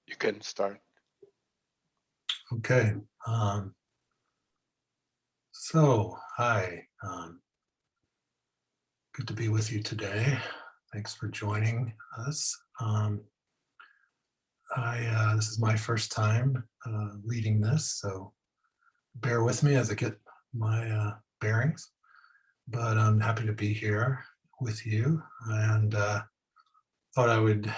You can start. Okay. Hi. Good to be with you today. Thanks for joining us. This is my first time leading this, so bear with me as I get my bearings. But I'm happy to be here with you, and thought I would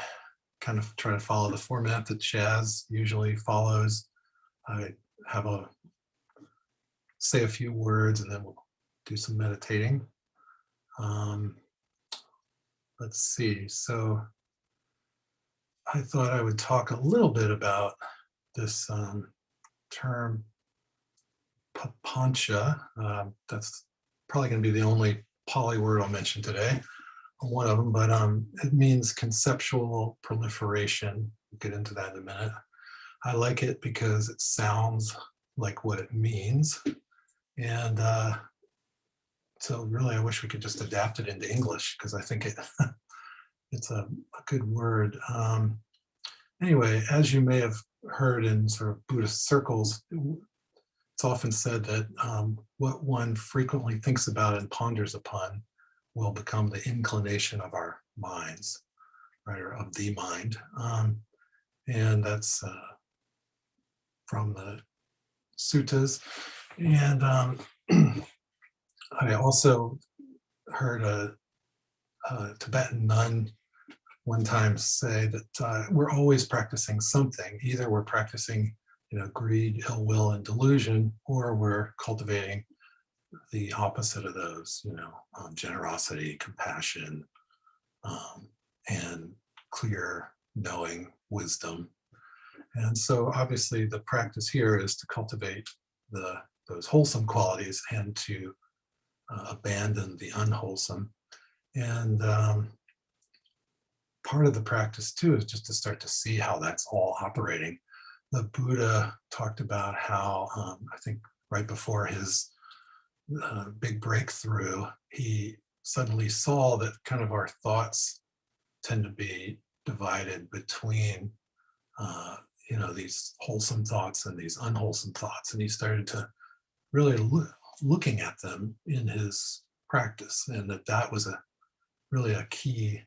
kind of try to follow the format that Chaz usually follows. I have say a few words and then we'll do some meditating. Let's see. So I thought I would talk a little bit about this term Papanca. That's probably going to be the only Pali word I'll mention today. One of them, but it means conceptual proliferation. We'll get into that in a minute. I like it because it sounds like what it means. And so really, I wish we could just adapt it into English because I think it's a good word. Anyway, as you may have heard in sort of Buddhist circles, it's often said that what one frequently thinks about and ponders upon will become the inclination of our minds, right, or of the mind. And that's from the suttas. And I also heard a Tibetan nun one time say that we're always practicing something. Either we're practicing, greed, ill will, and delusion, or we're cultivating the opposite of those, generosity, compassion, and clear knowing, wisdom. And so obviously the practice here is to cultivate those wholesome qualities and to abandon the unwholesome. And part of the practice too is just to start to see how that's all operating. The Buddha talked about how, I think right before his big breakthrough, he suddenly saw that kind of our thoughts tend to be divided between these wholesome thoughts and these unwholesome thoughts. And he started to really looking at them in his practice, and that was really a key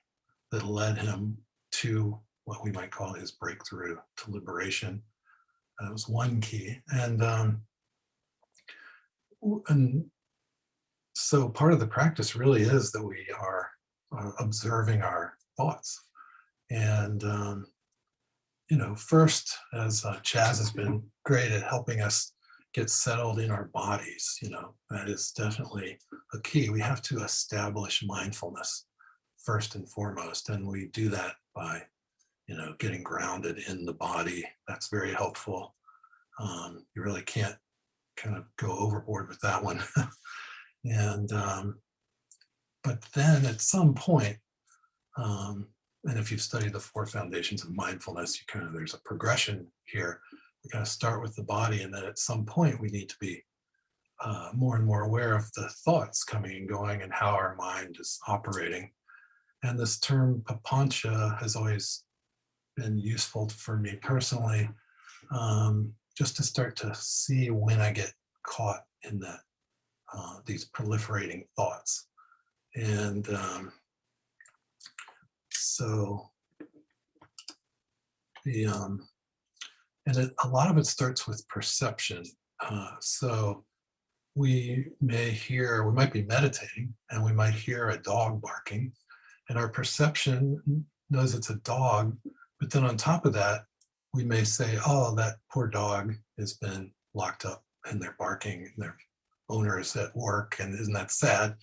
that led him to what we might call his breakthrough to liberation. That was one key. And so part of the practice really is that we are observing our thoughts. And first, as Chaz has been great at helping us get settled in our bodies, that is definitely a key. We have to establish mindfulness first and foremost, and we do that by, getting grounded in the body. That's very helpful. You really can't kind of go overboard with that one. And but then at some point, and if you've studied the 4 foundations of mindfulness, there's a progression here. We kind of start with the body, and then at some point we need to be more and more aware of the thoughts coming and going and how our mind is operating. And this term Papanca has always been useful for me personally, just to start to see when I get caught in that these proliferating thoughts. And so a lot of it starts with perception. So we might be meditating and we might hear a dog barking, and our perception knows it's a dog, but then on top of that, we may say, oh, that poor dog has been locked up and they're barking and their owner is at work, and isn't that sad?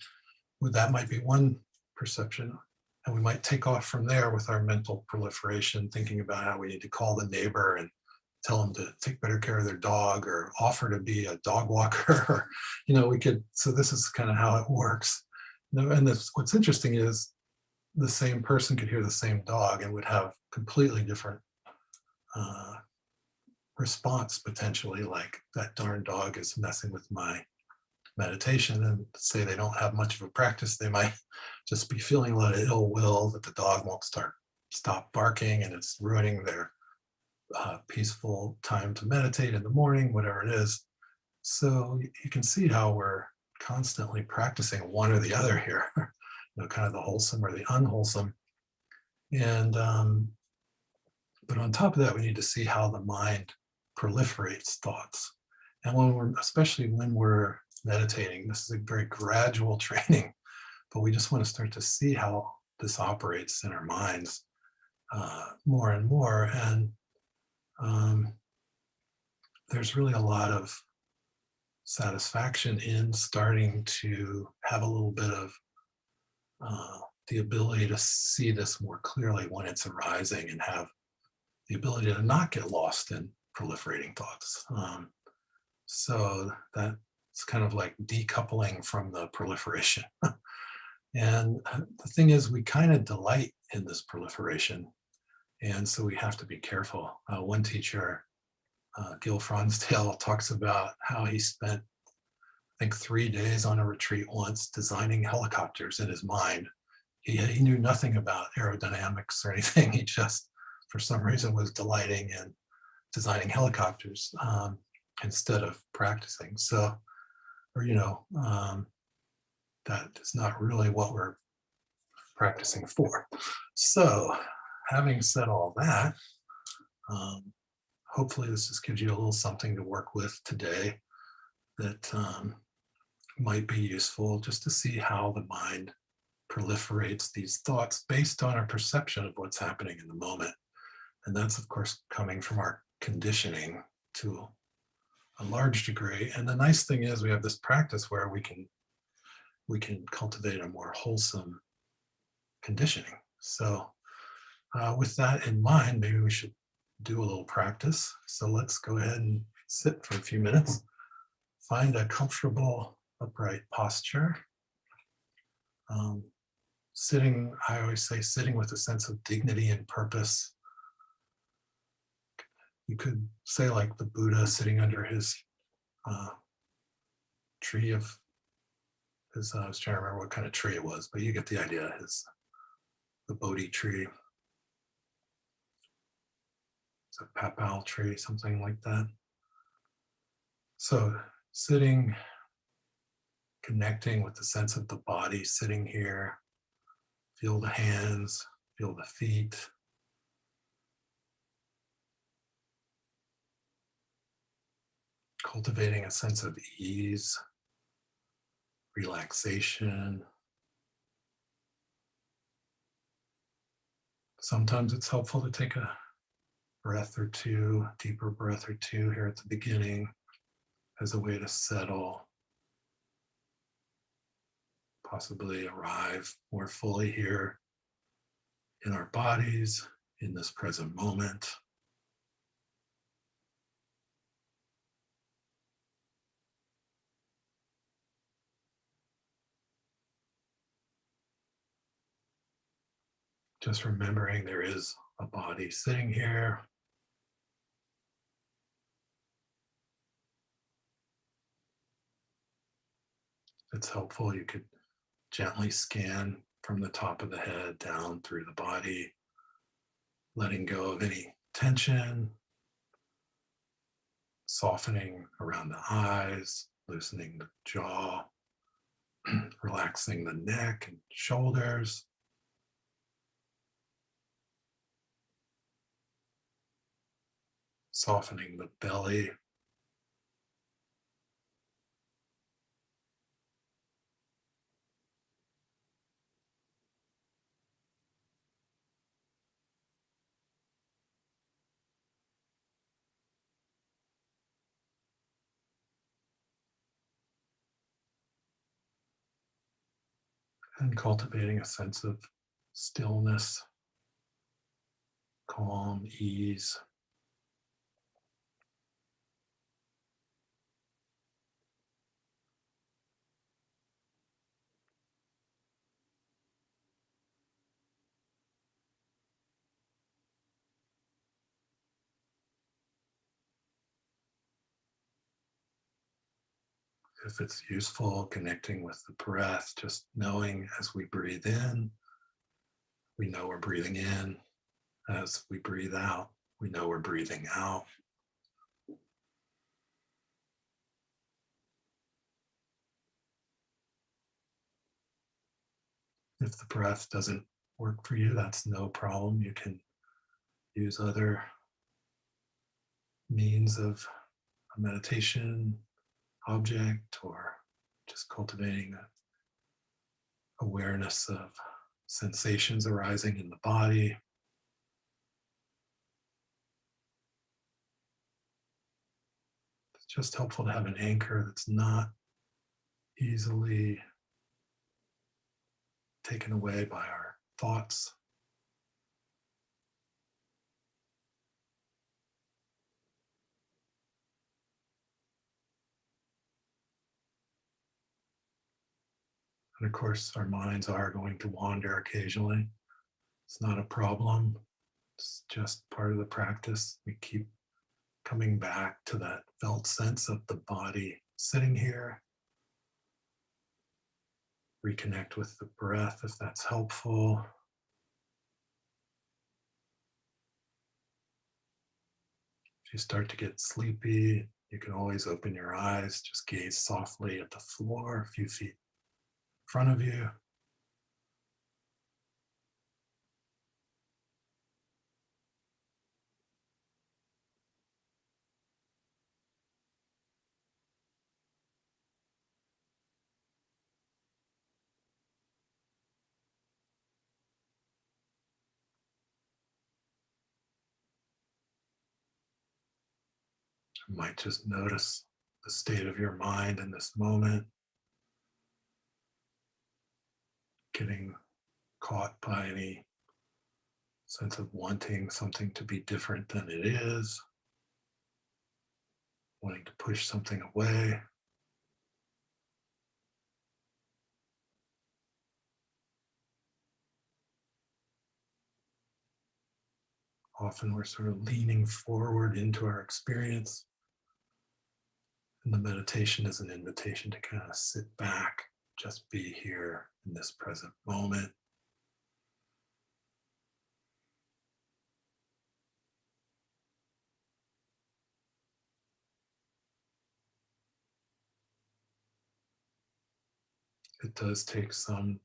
Well, that might be one perception. And we might take off from there with our mental proliferation, thinking about how we need to call the neighbor and tell them to take better care of their dog or offer to be a dog walker. Or, we could, so this is kind of how it works. And what's interesting is the same person could hear the same dog and would have completely different uh, response potentially, like that darn dog is messing with my meditation, and say they don't have much of a practice, they might just be feeling a lot of ill will that the dog won't stop barking and it's ruining their peaceful time to meditate in the morning, whatever it is. So you can see how we're constantly practicing one or the other here, kind of the wholesome or the unwholesome. And but on top of that, we need to see how the mind proliferates thoughts. And especially when we're meditating, this is a very gradual training, but we just want to start to see how this operates in our minds more and more. And there's really a lot of satisfaction in starting to have a little bit of the ability to see this more clearly when it's arising, and have the ability to not get lost in proliferating thoughts. So that's kind of like decoupling from the proliferation. And the thing is, we kind of delight in this proliferation. And so we have to be careful. One teacher, Gil Fronsdale, talks about how he spent, I think, 3 days on a retreat once designing helicopters in his mind. He knew nothing about aerodynamics or anything. He just, for some reason, was delighting in designing helicopters instead of practicing. So, or, that is not really what we're practicing for. So, having said all that, hopefully this just gives you a little something to work with today that might be useful, just to see how the mind proliferates these thoughts based on our perception of what's happening in the moment. And that's, of course, coming from our conditioning to a large degree. And the nice thing is we have this practice where we can cultivate a more wholesome conditioning. So with that in mind, maybe we should do a little practice. So let's go ahead and sit for a few minutes. Find a comfortable upright posture. Sitting, I always say, sitting with a sense of dignity and purpose. You could say, like the Buddha sitting under his tree of his, I was trying to remember what kind of tree it was, but you get the idea, the Bodhi tree. It's a papal tree, something like that. So sitting, connecting with the sense of the body, sitting here. Feel the hands, feel the feet. Cultivating a sense of ease, relaxation. Sometimes it's helpful to take a breath or two, a deeper breath or two here at the beginning as a way to settle, possibly arrive more fully here in our bodies, in this present moment. Just remembering there is a body sitting here. If it's helpful, you could gently scan from the top of the head down through the body, letting go of any tension, softening around the eyes, loosening the jaw, relaxing the neck and shoulders. Softening the belly. And cultivating a sense of stillness, calm, ease. If it's useful, connecting with the breath, just knowing as we breathe in, we know we're breathing in. As we breathe out, we know we're breathing out. If the breath doesn't work for you, that's no problem. You can use other means of a meditation object or just cultivating awareness of sensations arising in the body. It's just helpful to have an anchor that's not easily taken away by our thoughts. And of course, our minds are going to wander occasionally. It's not a problem. It's just part of the practice. We keep coming back to that felt sense of the body sitting here. Reconnect with the breath if that's helpful. If you start to get sleepy, you can always open your eyes, just gaze softly at the floor a few feet in front of you. You might just notice the state of your mind in this moment, getting caught by any sense of wanting something to be different than it is, wanting to push something away. Often we're sort of leaning forward into our experience, and the meditation is an invitation to kind of sit back, just be here in this present moment. It does take some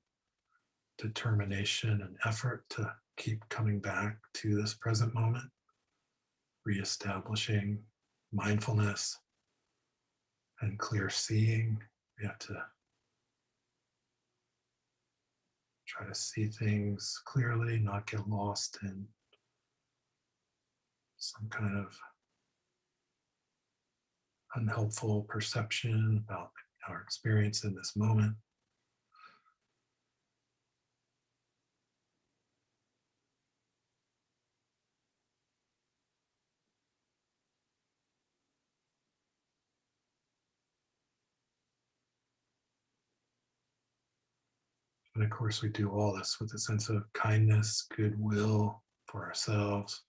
determination and effort to keep coming back to this present moment, reestablishing mindfulness and clear seeing. We have to try to see things clearly, not get lost in some kind of unhelpful perception about our experience in this moment. And of course, we do all this with a sense of kindness, goodwill for ourselves,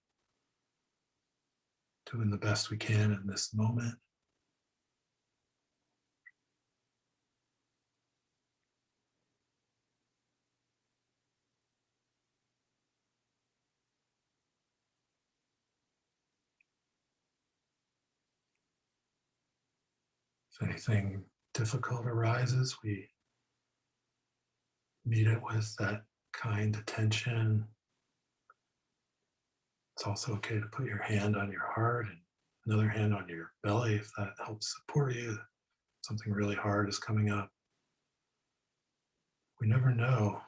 doing the best we can in this moment. If anything difficult arises, we meet it with that kind attention. It's also okay to put your hand on your heart and another hand on your belly if that helps support you. Something really hard is coming up. We never know,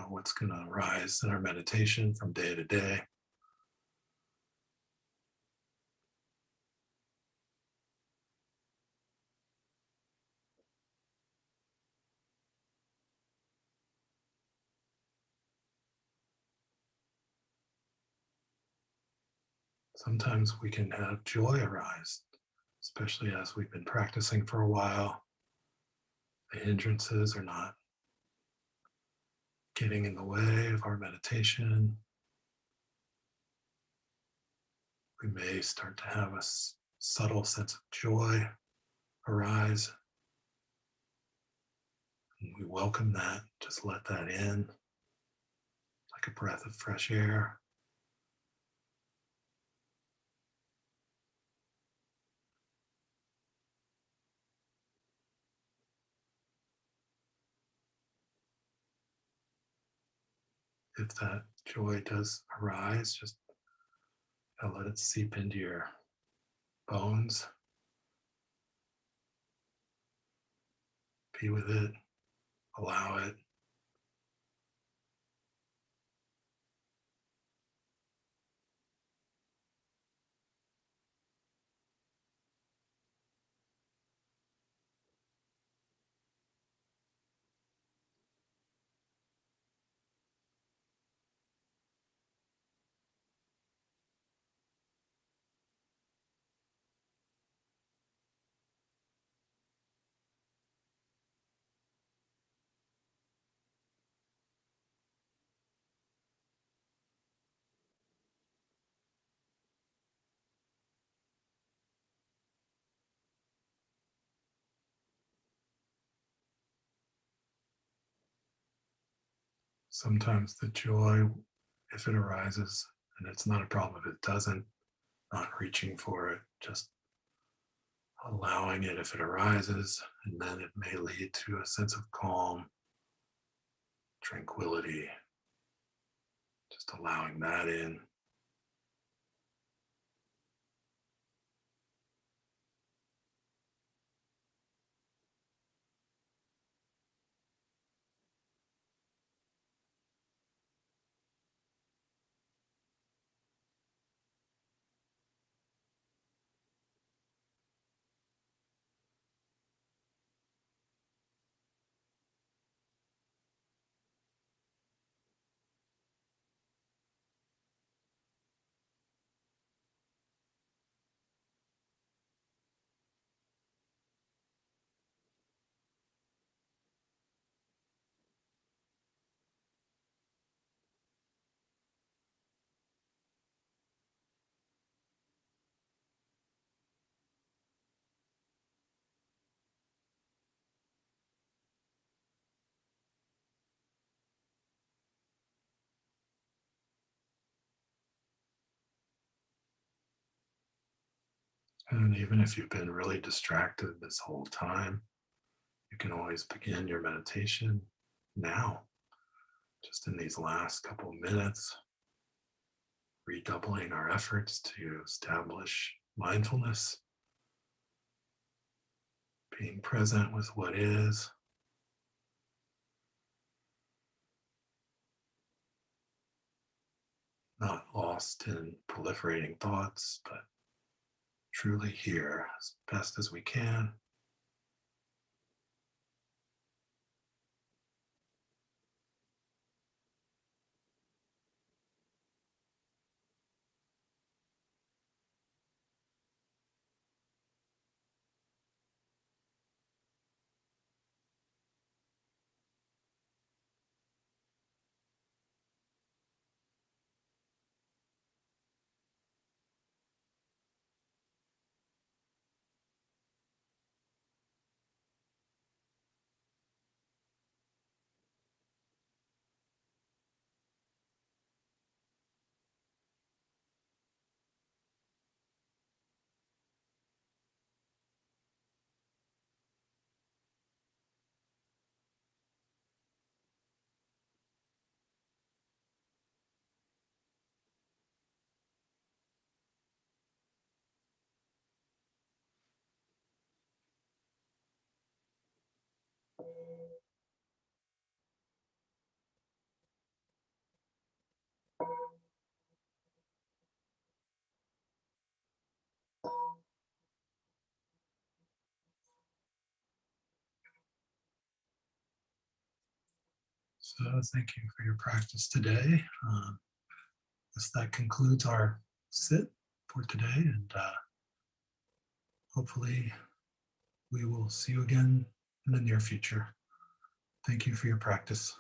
what's going to arise in our meditation from day to day. Sometimes we can have joy arise, especially as we've been practicing for a while. The hindrances are not getting in the way of our meditation. We may start to have a subtle sense of joy arise. And we welcome that. Just let that in like a breath of fresh air. If that joy does arise, just let it seep into your bones. Be with it. Allow it. Sometimes the joy, if it arises, and it's not a problem if it doesn't, not reaching for it, just allowing it if it arises, and then it may lead to a sense of calm, tranquility, just allowing that in. And even if you've been really distracted this whole time, you can always begin your meditation now, just in these last couple minutes, redoubling our efforts to establish mindfulness, being present with what is, not lost in proliferating thoughts, but truly here as best as we can. So thank you for your practice today. Guess that concludes our sit for today, and hopefully we will see you again in the near future. Thank you for your practice.